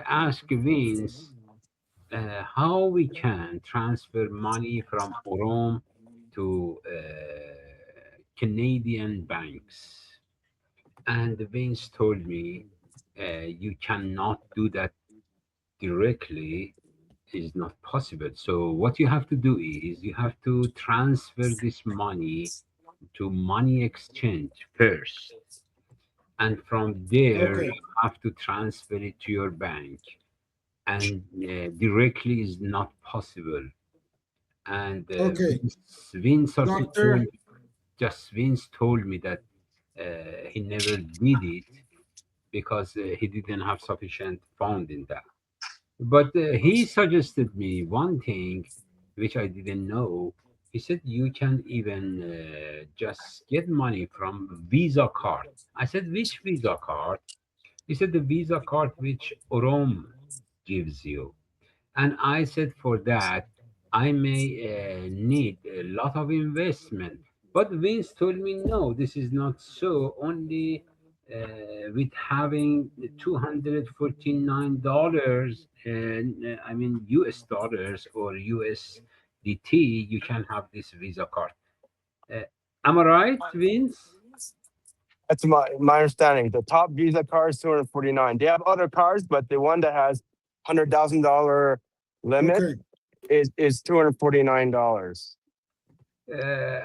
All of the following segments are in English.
asked Vince how we can transfer money from Aurum to Canadian banks. And Vince told me you cannot do that directly, is not possible. So what you have to do is you have to transfer this money to money exchange first, and from there Okay, you have to transfer it to your bank, and directly is not possible. And okay, Vince also told doctor. just Vince told me that he never did it because he didn't have sufficient fund in that. But he suggested me one thing which I didn't know. He said you can even just get money from Visa card. I said, which Visa card? He said the Visa card which Aurum gives you. And I said, for that, I may need a lot of investment. But Vince told me, no, this is not so. Only with having $249, and I mean US dollars or USDT, you can have this Visa card. Uh, am I right, Vince? That's my understanding. The top Visa card is 249. They have other cards, but the one that has $100,000 limit Okay, is $249. Uh,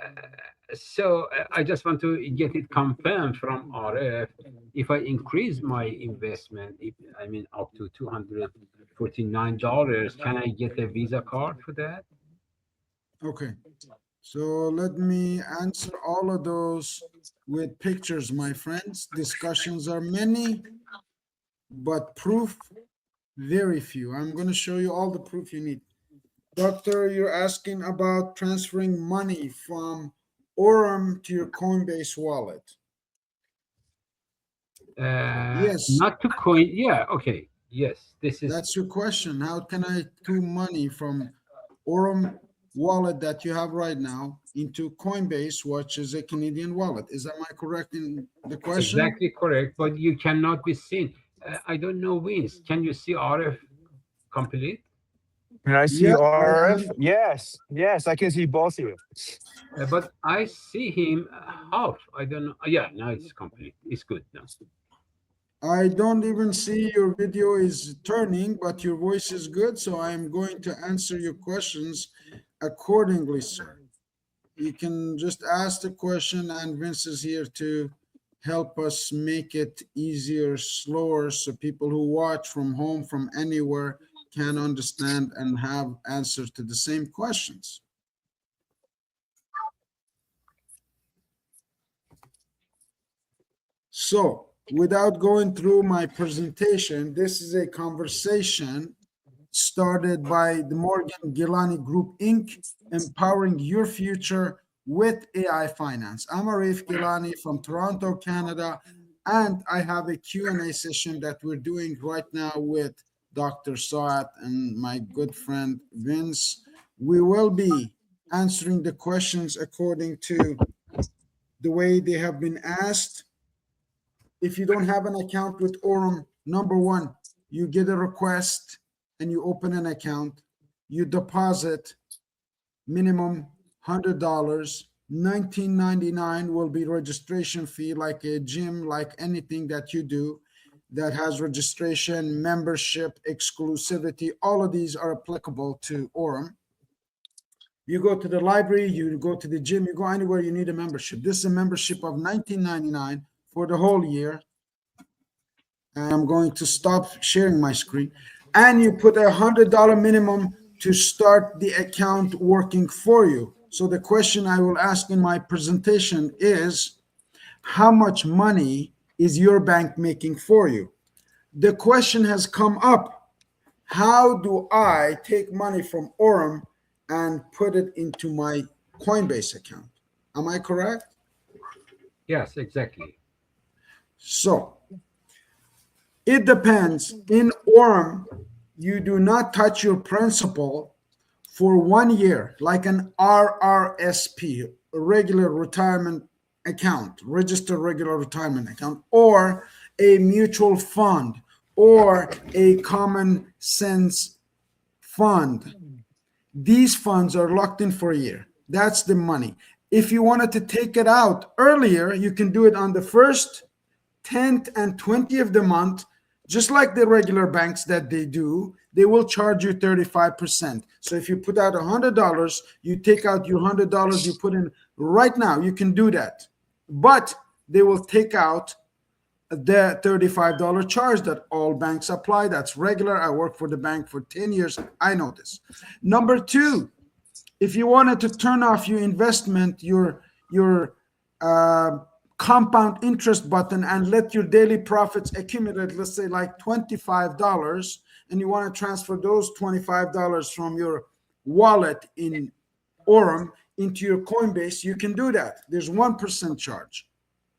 so I just want to get it confirmed from RF. If I increase my investment, if I mean up to $249, can I get a Visa card for that? okay. So let me answer all of those with pictures, my friends. Discussions are many, but proof very few. I'm going to show you all the proof you need. Doctor, you're asking about transferring money from Aurum to your Coinbase wallet. Yes, Not to coin. Yeah, okay. Yes, this is that's your question. How can I do money from Aurum wallet that you have right now into Coinbase, which is a Canadian wallet? Is that my correct in the question? exactly correct, but you cannot be seen. I don't know, Vince. Can you see RF complete? Can I see Yeah, I RF? can. Yes, yes, I can see both of you. But I see him half. I don't know. Yeah, now it's complete. It's good now. I don't even see your video is turning, but your voice is good, so I am going to answer your questions accordingly, sir. You can just ask the question, and Vince is here to help us make it easier, slower, so people who watch from home, from anywhere, can understand and have answers to the same questions. So, without going through my presentation, this is a conversation started by the Morgan Gilany Group Inc., empowering your future with AI finance. I'm Arif Gilany from Toronto, Canada, and I have a Q&A session that we're doing right now with Dr. Saad and my good friend Vince. We will be answering the questions according to the way they have been asked. If you don't have an account with Aurum, number one, you get a request and you open an account. You deposit minimum $100. 1999 will be registration fee, like a gym, like anything that you do that has registration, membership, exclusivity. All of these are applicable to Aurum. You go to the library, you go to the gym, you go anywhere, you need a membership. This is a membership of 1999 for the whole year. And I'm going to stop sharing my screen. And you put $100 minimum to start the account working for you. So the question I will ask in my presentation is, how much money is your bank making for you? The question has come up, how do I take money from Aurum and put it into my Coinbase account? Am I correct? Yes, exactly. So it depends. In Aurum, you do not touch your principal for 1 year, like an RRSP, a regular retirement account, registered regular retirement account, or a mutual fund, or a common sense fund. These funds are locked in for a year. That's the money. If you wanted to take it out earlier, you can do it on the first, 10th, and 20th of the month, just like the regular banks that they do. They will charge you 35%. So if you put out $100, you take out your $100 you put in right now. You can do that. But they will take out the $35 charge that all banks apply. That's regular. I worked for the bank for 10 years. I know this. Number two, if you wanted to turn off your investment, your compound interest button, and let your daily profits accumulate, let's say like $25, and you want to transfer those $25 from your wallet in Aurum into your Coinbase, you can do that. There's 1% charge.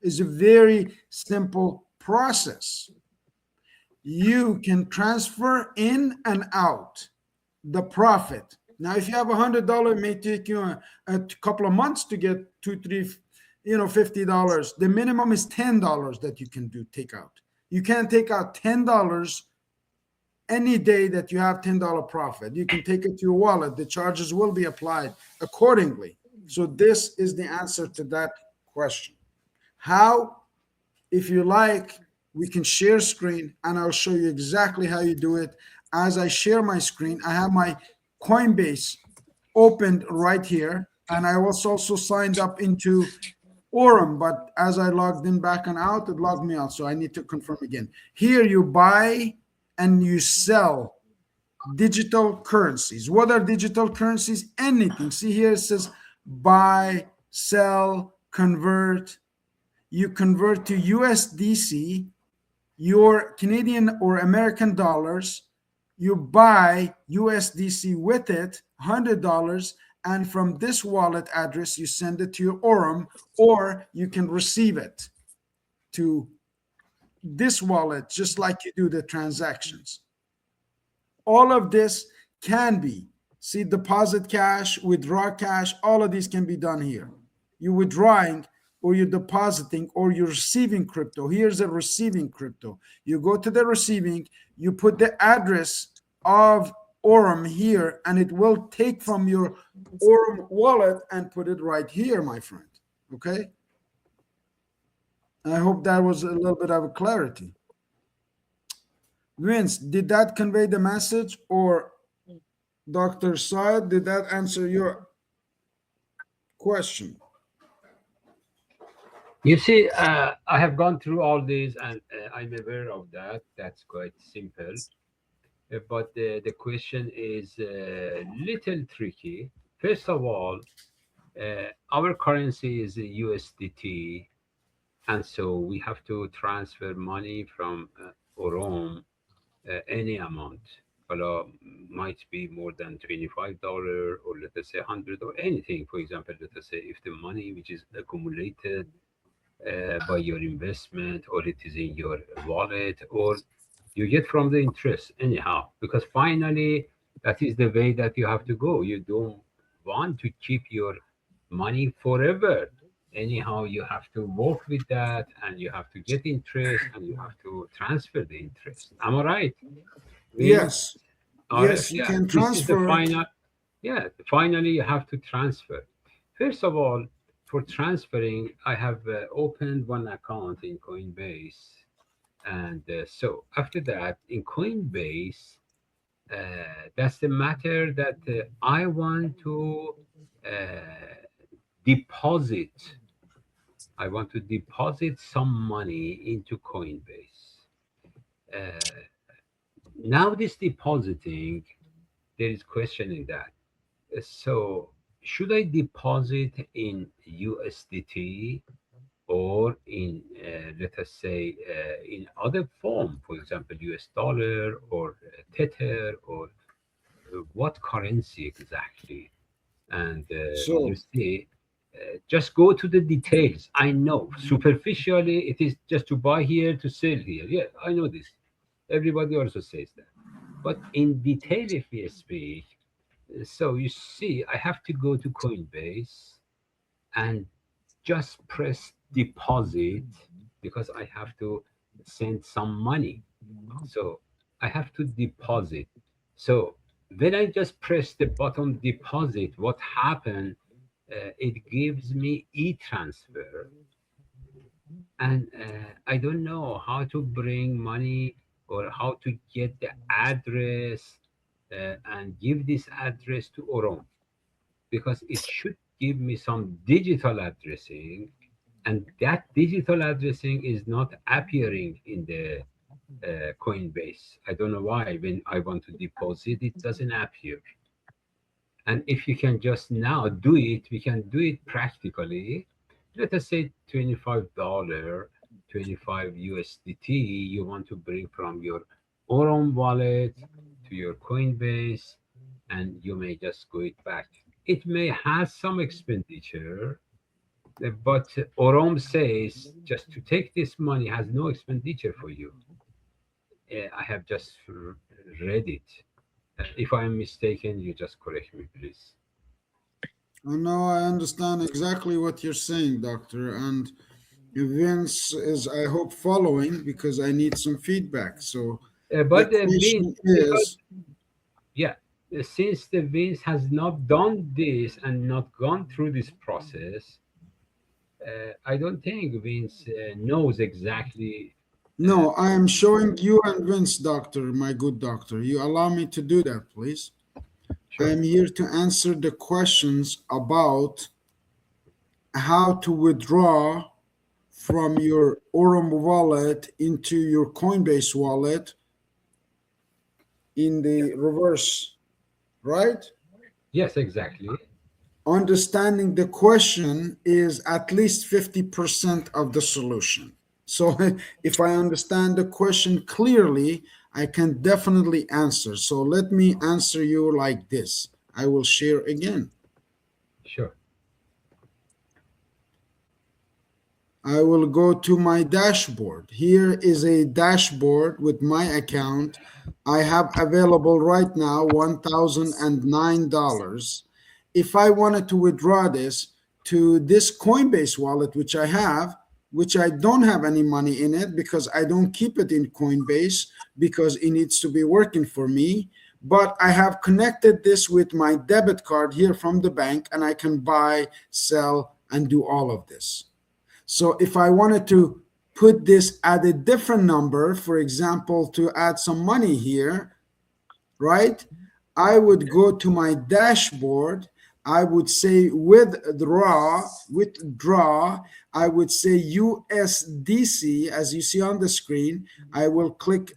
It's a very simple process. You can transfer in and out the profit. Now, if you have $100, it may take you a couple of months to get two, three, $50. The minimum is $10 that you can take out. You can't take out $10 any day that you have $10 profit. You can take it to your wallet. The charges will be applied accordingly. So this is the answer to that question. How? If you like, we can share screen and I'll show you exactly how you do it. As I share my screen, I have my Coinbase opened right here, and I was also signed up into Aurum, but as I logged in back and out, it logged me out, so I need to confirm again. Here you buy and you sell digital currencies. What are digital currencies? Anything. See here, it says buy, sell, convert. You convert to USDC, your Canadian or American dollars. You buy USDC with it, $100, and from this wallet address, you send it to your Aurum, or you can receive it to this wallet, just like you do the transactions. All of this can be, see, deposit cash, withdraw cash, all of these can be done here. You're withdrawing, or you're depositing, or you're receiving crypto. Here's a receiving crypto. You go to the receiving, you put the address of Aurum here, and it will take from your Aurum wallet and put it right here, my friend. Okay? I hope that was a little bit of a clarity. Vince, did that convey the message? Or Dr. Saad, did that answer your question? You see, I have gone through all these, and I'm aware of that. That's quite simple. But the question is a little tricky. First of all, our currency is USDT, and so we have to transfer money from Aurum, any amount. Well, might be more than $25, or let us say 100, or anything. For example, let us say if the money which is accumulated by your investment, or it is in your wallet, or you get from the interest anyhow, because finally that is the way that you have to go. You don't want to keep your money forever. Anyhow, you have to work with that, and you have to get interest, and you have to transfer the interest. Am I right? Yes. RF, Yes, you yeah, can this is the transfer it. final. Yeah, finally you have to transfer. First of all, for transferring, I have opened one account in Coinbase, and so after that, in Coinbase, that's the matter that I want to uh, deposit. I want to deposit some money into Coinbase. Uh, Now, this depositing, there is question in that. So, should I deposit in USDT, or in, let us say, in other form, for example, US dollar, or Tether, or what currency exactly? And you So, see, just go to the details. I know superficially it is just to buy here, to sell here. Yeah, I know this. Everybody also says that. But in detail, if we speak, so you see, I have to go to Coinbase and just press deposit, because I have to send some money. So I have to deposit. So when I just press the button deposit, what happened? It gives me e-transfer, and I don't know how to bring money or how to get the address and give this address to Aurum, because it should give me some digital addressing, and that digital addressing is not appearing in the Coinbase. I don't know why. When I want to deposit, it doesn't appear. And if you can just now do it, we can do it practically. Let us say $25, 25 USDT you want to bring from your Aurum wallet to your Coinbase, and you may just go it back. It may have some expenditure, but Aurum says just to take this money has no expenditure for you. I have just read it. If I am mistaken, you just correct me, please. Oh, no, I understand exactly what you're saying, doctor. And Vince is, I hope, following because I need some feedback. So the But Vince, question because is, yeah, since the Vince has not done this and not gone through this process, I don't think Vince knows exactly. Uh, no, I am showing you and Vince, doctor, my good doctor. You allow me to do that, please. I sure. am here to answer the questions about how to withdraw from your Aurum wallet into your Coinbase wallet in the reverse, right? Yes, exactly. Understanding the question is at least 50% of the solution. So if I understand the question clearly, I can definitely answer. So let me answer you like this. I will share again. Sure. I will go to my dashboard. Here is a dashboard with my account. I have available right now $1,009. If I wanted to withdraw this to this Coinbase wallet, which I have, which I don't have any money in it because I don't keep it in Coinbase because it needs to be working for me. But I have connected this with my debit card here from the bank, and I can buy, sell, and do all of this. So if I wanted to put this at a different number, for example, to add some money here, right? I would go to my dashboard. I would say withdraw. I would say USDC, as you see on the screen. I will click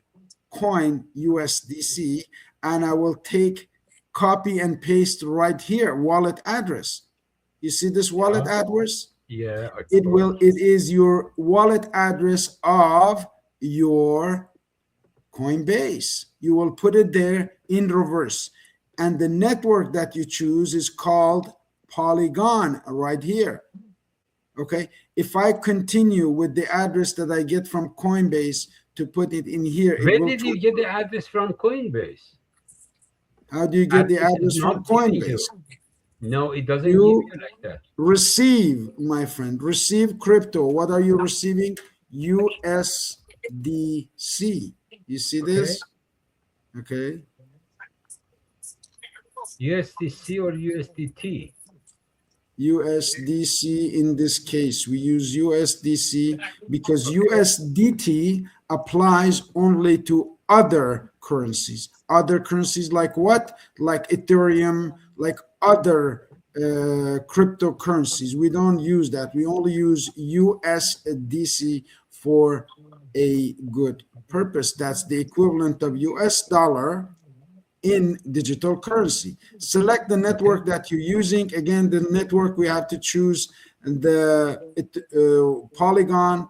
coin USDC, and I will take copy and paste right here, wallet address. You see this wallet Yeah. address? Yeah, of course. It is your wallet address of your Coinbase. You will put it there in reverse, and the network that you choose is called Polygon right here. Okay, if I continue with the address that I get from Coinbase to put it in here, it Where will did you get the address from Coinbase? how do you get the Address is address from not giving you. Coinbase? No, it doesn't give You you like that. receive, my friend, receive crypto. What are you receiving? USDC. You see Okay. this? Okay. USDC or USDT. USDC in this case. We use USDC because Okay. USDT applies only to other currencies. Other currencies like what? Like Ethereum, like other cryptocurrencies. We don't use that. We only use USDC for a good purpose. That's the equivalent of US dollar in digital currency. Select the Okay. network that you're using. Again, the network we have to choose the Polygon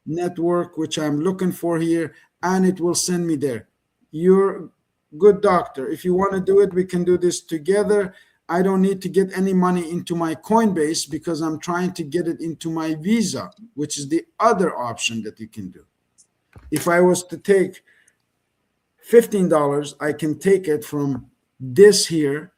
network, which I'm looking for here, and it will send me there. You're good doctor. If you want to do it, we can do this together. I don't need to get any money into my Coinbase because I'm trying to get it into my Visa, which is the other option that you can do. If I was to take $15, I can take it this here,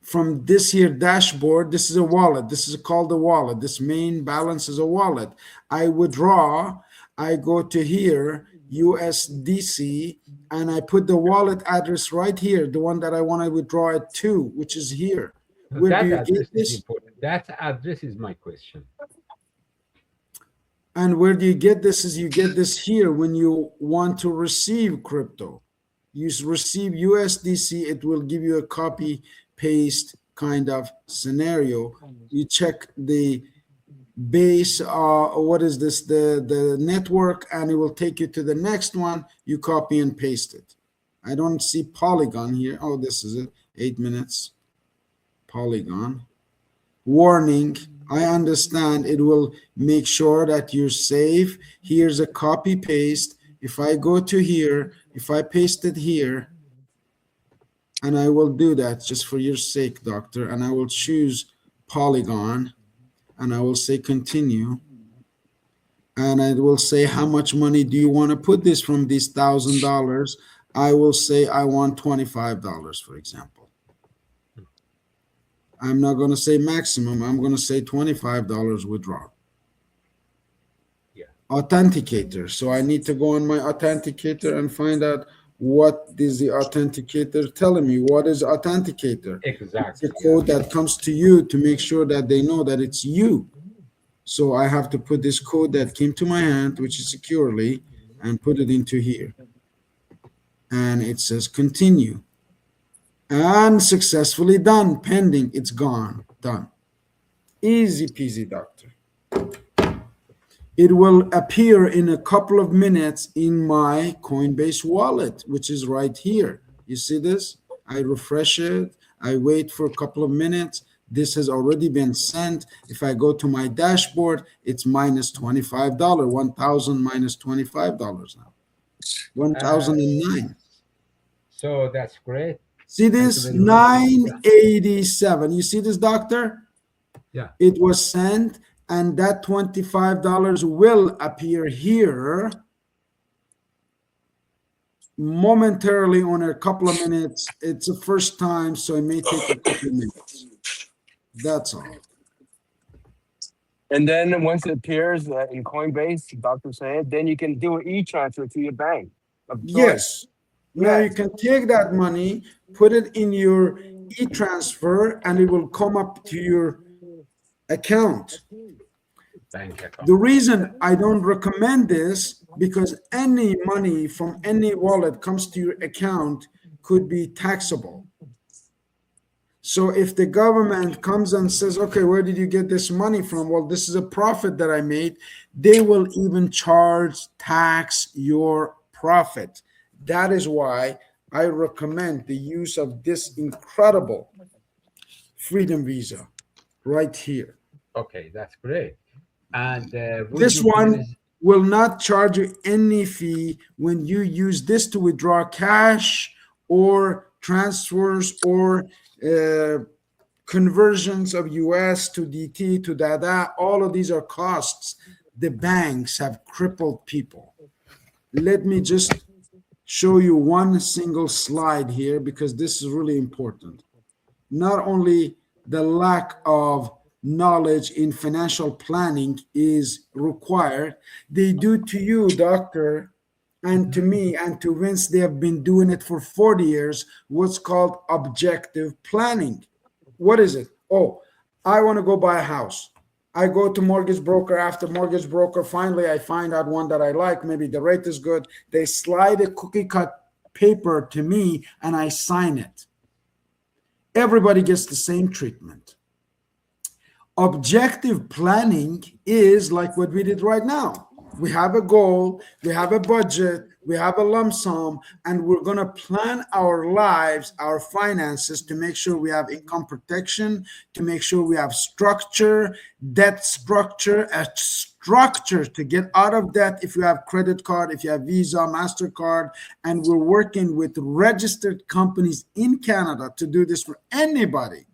from this here dashboard. This is a wallet. This is called a wallet. This main balance is a wallet. I withdraw. I go to here, USDC, and I put the wallet address right here, the one that I want to withdraw it to, which is here. So Where do that you get address is this? important. That address is my question. And where do you get this? Is you get this here when you want to receive crypto. You receive USDC, it will give you a copy paste kind of scenario. You check the base, what is this, the network, and it will take you to the next one. You copy and paste it. I don't see Polygon here. Oh, this is it, 8 minutes. Polygon. Warning, I understand it will make sure that you're safe. Here's a copy paste. If I go to here, if I paste it here, and I will do that just for your sake, doctor, and I will choose Polygon, and I will say continue, and it will say how much money do you want to put this from these $1,000. I will say I want $25, for example. I'm not going to say maximum. I'm going to say $25 withdrawal. Yeah. Authenticator. So I need to go on my authenticator and find out what is the authenticator telling me. What is authenticator? Exactly. It's a code that comes to you to make sure that they know that it's you. So I have to put this code that came to my hand, which is securely, and put it into here. And it says continue. And successfully done, pending, it's gone, done. Easy peasy, doctor. It will appear in a couple of minutes in my Coinbase wallet, which is right here. You see this? I refresh it, I wait for a couple of minutes. This has already been sent. If I go to my dashboard, it's minus $25, 1,000 minus $25 now, 1,009. So that's great. See this? Thank you very much. 987. You see this, doctor? Yeah. It was sent, and that $25 will appear here momentarily on a couple of minutes. It's the first time, so it may take a couple of minutes. That's all. And then once it appears in Coinbase, Dr. Sayed, then you can do an e-transfer to your bank. of choice. Yes. Now you Yes. can take that money, put it in your e-transfer, and it will come up to your account. Bank account. The reason I don't recommend this, because any money from any wallet comes to your account could be taxable. So if the government comes and says, okay, where did you get this money from? Well, this is a profit that I made. They will even tax your profit. That is why I recommend the use of this incredible Freedom Visa right here. Okay, that's great. And would This you one please- will not charge you any fee when you use this to withdraw cash or transfers or conversions of US to DT to Dada. All of these are costs. The banks have crippled people. Let me just show you one single slide here, because this is really important. Not only the lack of knowledge in financial planning is required, they do to you, doctor, and to me and to Vince, they have been doing it for 40 years, what's called objective planning. What is it? Oh, I want to go buy a house. I go to mortgage broker. After mortgage broker, finally I find out one that I like. Maybe the rate is good. They slide a cookie cut paper to me and I sign it. Everybody gets the same treatment. Objective planning is like what we did right now. We have a goal, we have a budget, we have a lump sum, and we're going to plan our lives, our finances, to make sure we have income protection, to make sure we have structure, debt structure, a structure to get out of debt if you have credit card, if you have Visa, MasterCard, and we're working with registered companies in Canada to do this for anybody.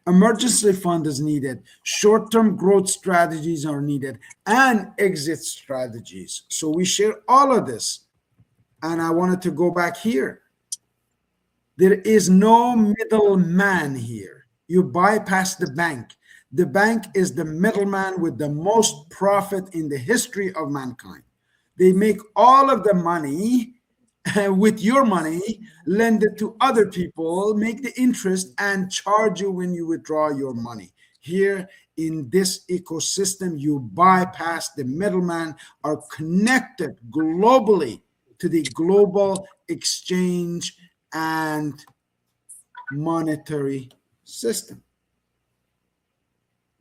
Emergency fund is needed, short-term growth strategies are needed, and exit strategies. So we share all of this. And I wanted to go back here. There is no middleman here. You bypass the bank. The bank is the middleman with the most profit in the history of mankind. They make all of the money with your money, lend it to other people, make the interest, and charge you when you withdraw your money. Here in this ecosystem, you bypass the middleman, are connected globally to the global exchange and monetary system.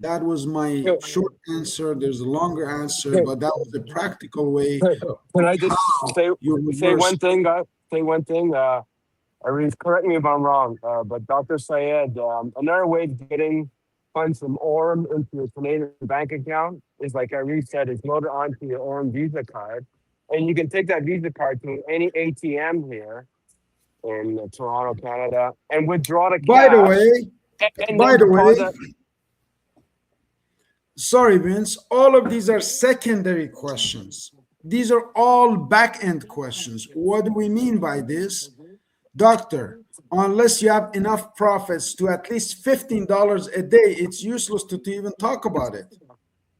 That was my short answer. There's a longer answer, but that was a practical way. Can I just say You say reverse. one thing, guys? Say one thing. Arif, correct me if I'm wrong, but Dr. Sayed, another way of getting funds from Aurum into a Canadian bank account is, like Arif said, is loaded onto your Aurum Visa card, and you can take that Visa card to any ATM here in Toronto, Canada, and withdraw the By the cash, way, and by then the way, deposit. sorry, Vince, all of these are secondary questions. These are all back-end questions. What do we mean by this? Doctor, unless you have enough profits to at least $15 a day, it's useless to even talk about it.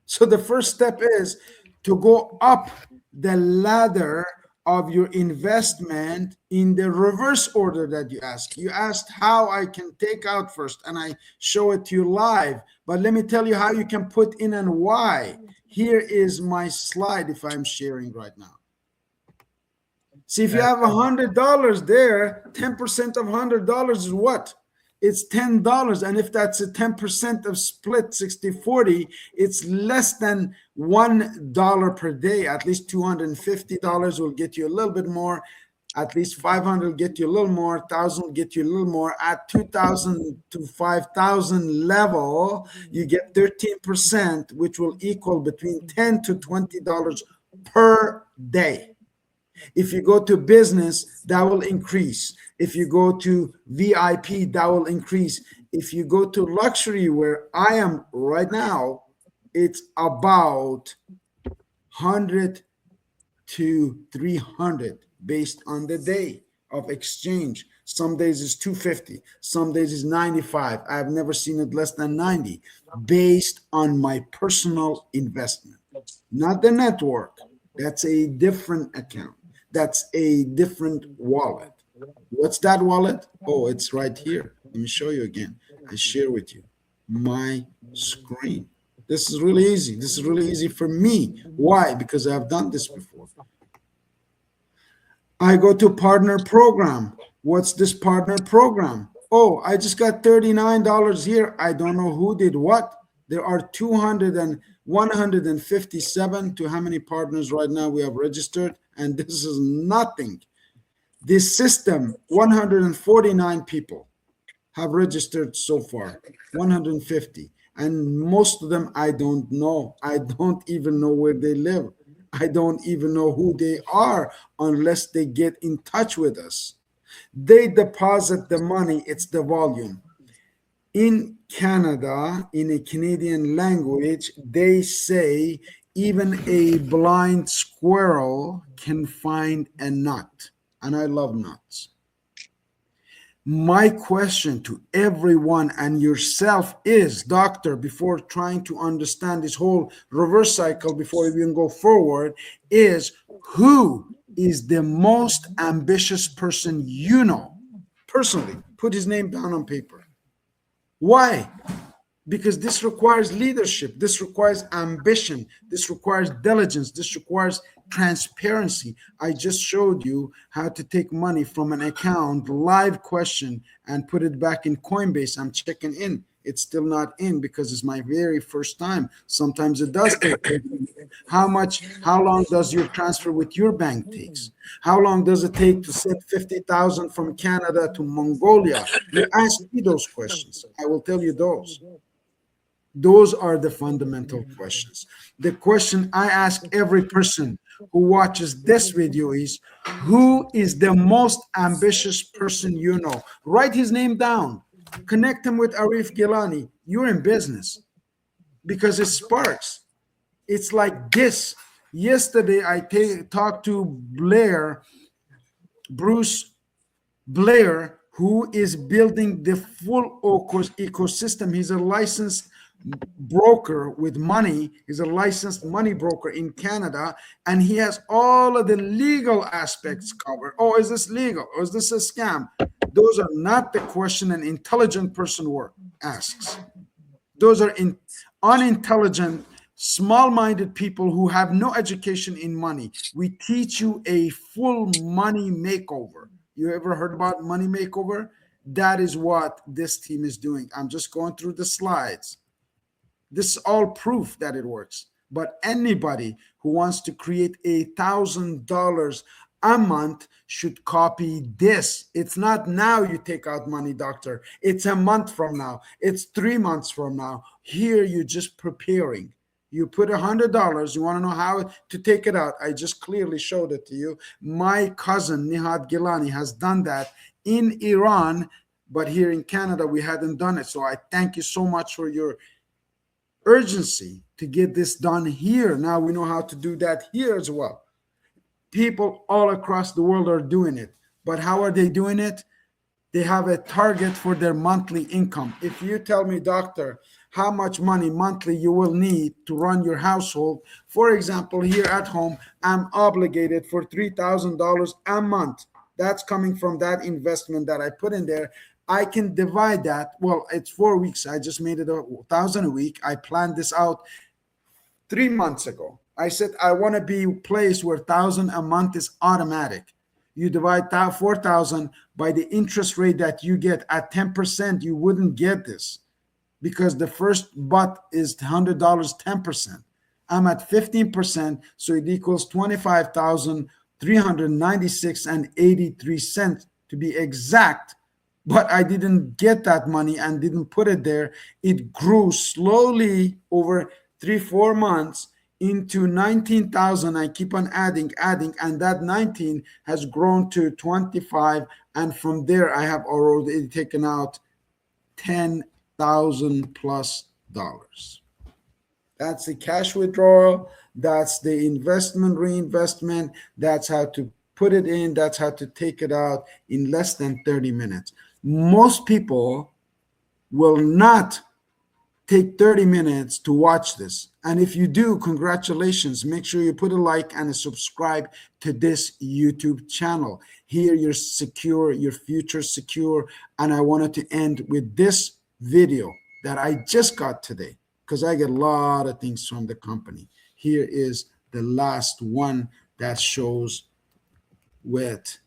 So the first step is to go up the ladder of your investment in the reverse order that you asked. You asked how I can take out first, and I show it to you live. But let me tell you how you can put in and why. Here is my slide if I'm sharing right now. See, if you have $100 there, 10% of $100 is what? It's $10. And if that's a 10% of split 60-40, it's less than $1 per day. At least $250 will get you a little bit more. At least 500 will get you a little more. 1,000 will get you a little more. At 2,000 to 5,000 level, you get 13%, which will equal between $10 to $20 per day. If you go to business, that will increase. If you go to VIP, that will increase. If you go to luxury, where I am right now, it's about 100 to 300 based on the day of exchange. Some days it's 250, some days it's 95. I've never seen it less than 90, based on my personal investment, not the network. That's a different account. That's a different wallet. What's that wallet? Oh, it's right here. Let me show you again. I share with you my screen. This is really easy. This is really easy for me. Why? Because I've done this before. I go to partner program. What's this partner program? Oh, I just got $39 here. I don't know who did what. There are 157 to how many partners right now we have registered, and this is nothing. This system, 149 people have registered so far, 150, and most of them I don't know. I don't even know where they live. I don't even know who they are unless they get in touch with us. They deposit the money, it's the volume. In Canada, in a Canadian language, they say even a blind squirrel can find a nut. And I love nuts. My question to everyone and yourself is, doctor, before trying to understand this whole reverse cycle, before we even go forward, is who is the most ambitious person you know? Personally, put his name down on paper. Why? Because this requires leadership. This requires ambition. This requires diligence. This requires transparency. I just showed you how to take money from an account, live question, and put it back in Coinbase. I'm checking in. It's still not in because it's my very first time. Sometimes it does take. How long does your transfer with your bank takes? How long does it take to send 50,000 from Canada to Mongolia? You ask me those questions. I will tell you those. Those are the fundamental questions. The question I ask every person who watches this video is, who is the most ambitious person you know? Write his name down. Connect him with Arif Gilany. You're in business because it sparks. It's like this. Yesterday, I talked to Bruce Blair, who is building the full ecosystem. He's a licensed broker with money. He's a licensed money broker in Canada, and he has all of the legal aspects covered. Oh, is this legal? Or is this a scam? Those are not the question an intelligent person asks. Those are unintelligent, small-minded people who have no education in money. We teach you a full money makeover. You ever heard about money makeover? That is what this team is doing. I'm just going through the slides. This is all proof that it works. But anybody who wants to create $1,000 a month should copy this. It's not now you take out money, doctor. It's a month from now. It's 3 months from now. Here you're just preparing. You put $100. You want to know how to take it out? I just clearly showed it to you. My cousin Nihad Gilany has done that in Iran, but here in Canada we hadn't done it. So I thank you so much for your urgency to get this done here. Now we know how to do that here as well. People all across the world are doing it, but how are they doing it? They have a target for their monthly income. If you tell me, doctor, how much money monthly you will need to run your household, for example, here at home, I'm obligated for $3,000 a month. That's coming from that investment that I put in there. I can divide that. Well, it's 4 weeks. I just made it $1,000 a week. I planned this out 3 months ago. I said I want to be a place where $1,000 a month is automatic. You divide that 4,000 by the interest rate that you get at 10%, you wouldn't get this because the first butt is $100, 10%. I'm at 15%, so it equals 25,396 and 83 cents to be exact. But I didn't get that money and didn't put it there. It grew slowly over 3-4 months into 19,000. I keep on adding, and that 19 has grown to 25. And from there, I have already taken out $10,000 plus. That's the cash withdrawal. That's the investment, reinvestment. That's how to put it in. That's how to take it out in less than 30 minutes. Most people will not take 30 minutes to watch this. And if you do, congratulations. Make sure you put a like and a subscribe to this YouTube channel. Here you're secure, your future secure. And I wanted to end with this video that I just got today because I get a lot of things from the company. Here is the last one that shows with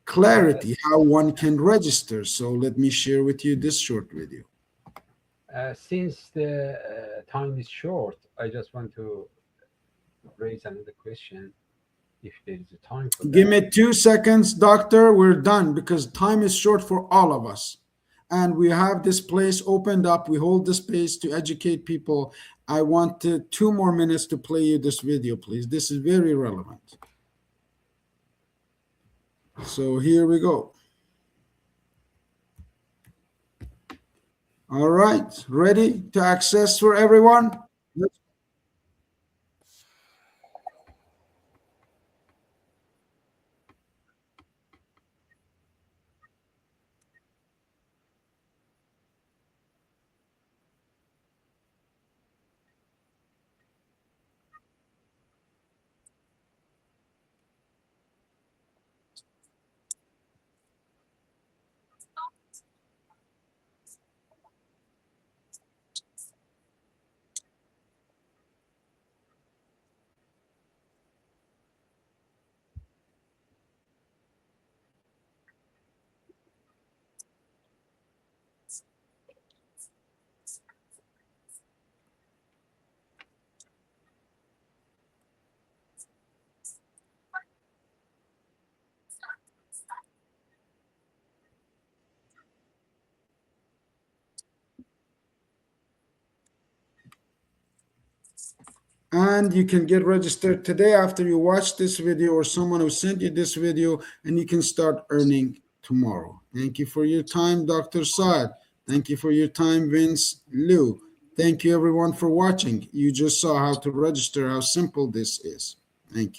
clarity how one can register. So let me share with you this short video. Since the time is short, I just want to raise another question if there is a time for Give that. me 2 seconds, doctor. We're done because time is short for all of us. And we have this place opened up. We hold the space to educate people. I want 2 more minutes to play you this video, please. This is very relevant. So here we go. All right, ready to access for everyone? And you can get registered today after you watch this video or someone who sent you this video, and you can start earning tomorrow. Thank you for your time, Dr. Saad. Thank you for your time, Vince Liu. Thank you, everyone, for watching. You just saw how to register, how simple this is. Thank you.